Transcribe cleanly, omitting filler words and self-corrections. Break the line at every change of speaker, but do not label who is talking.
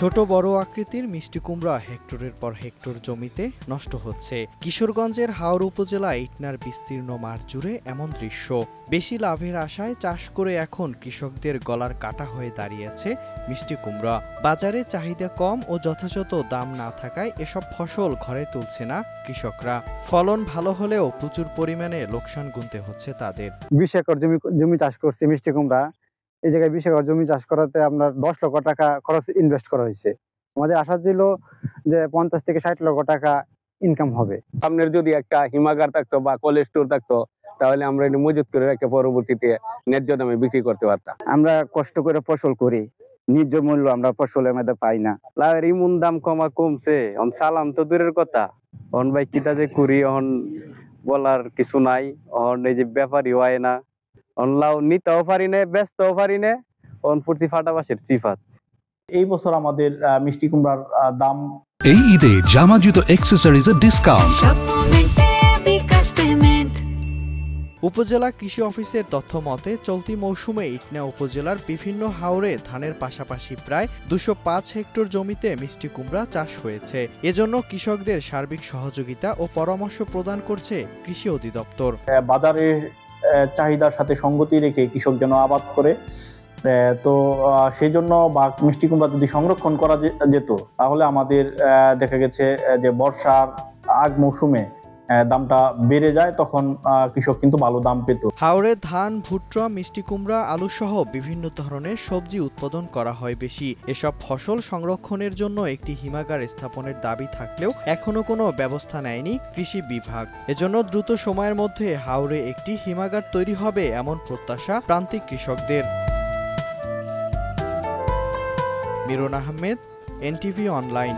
ছোট বড় আকৃতির মিষ্টি কুমড়া হেক্টরের পর হেক্টর জমিতে নষ্ট হচ্ছে। কিশোরগঞ্জের হাওর উপজেলা ইটনার বিস্তীর্ণ মাঠ জুড়ে এমন দৃশ্য। বেশি লাভের আশায় চাষ করে এখন কৃষকদের গলার কাটা হয়ে দাঁড়িয়েছে মিষ্টি কুমড়া। বাজারে চাহিদা কম ও যথাযথ দাম না থাকায় এসব ফসল ঘরে তুলছে না কৃষকরা। ফলন ভালো হলেও প্রচুর পরিমাণে লোকসান গুনতে হচ্ছে তাদের।
20 একর জমি চাষ করছি মিষ্টি কুমড়া। এই জায়গায় 20 একর জমি চাষ করাতে আপনার 10 লক্ষ টাকা খরচ ইনভেস্ট করা হয়েছে। আমাদের আশা ছিল যে 50 থেকে 60 লক্ষ টাকা ইনকাম হবে।
সামনের যদি একটা হিমাগার থাকতো বা কোল্ড স্টোর থাকতো তাহলে আমরা এটা মজুত করে রেখে পরবর্তীতে ন্যায্য দামে বিক্রি করতে পারতাম।
আমরা কষ্ট করে ফসল করি, ন্যায্য মূল্য আমরা ফসলের মধ্যে পাই না।
লাউয়ের ইমন দাম কমছে, চালান তো দূরের কথা, অন ভাই কিতা যে করি অন বলার কিছু নাই। অন এই যে ব্যাপারই হয় না, অন লাউ নিতেও পারি না, বেচতেও পারি না, অন প্রতি ফাটাবাসের সিফাত।
এই বছর আমাদের মিষ্টি কুমড়ার দাম
এই ঈদে জামা জুতো অ্যাকসেসরিজের ডিসকাউন্ট।
উপজেলা কৃষি অফিসের তথ্য মতে চলতি মৌসুমে ইটনা উপজেলার বিভিন্ন হাওরে ধানের পাশাপাশি প্রায় 205 হেক্টর জমিতে মিষ্টি কুমড়া চাষ হয়েছে। এজন্য কৃষকদের সার্বিক সহযোগিতা ও পরামর্শ প্রদান করছে কৃষি অধিদপ্তর।
বাজারে চাহিদার সাথে সঙ্গতি রেখে কৃষক যেন আবাদ করে, তো সেই জন্য বা মিষ্টি কুমড়া যদি সংরক্ষণ করা যেত তাহলে আমাদের দেখা গেছে যে বর্ষার আগ মৌসুমে দামটা বেড়ে যায়, তখন কৃষক কিন্তু ভালো দাম পেত।
হাওরে ধান, ভুট্টা, মিষ্টি কুমড়া, আলু সহ বিভিন্ন ধরনের সবজি উৎপাদন করা হয় বেশি। এসব ফসল সংরক্ষণের জন্য একটি হিমাগার স্থাপনের দাবি থাকলেও এখনো কোনো ব্যবস্থা নেয়নি কৃষি বিভাগ। এজন্য দ্রুত সময়ের মধ্যে হাওরে একটি হিমাগার তৈরি হবে এমন প্রত্যাশা প্রান্তিক কৃষকদের। Miran Ahmed, NTV online.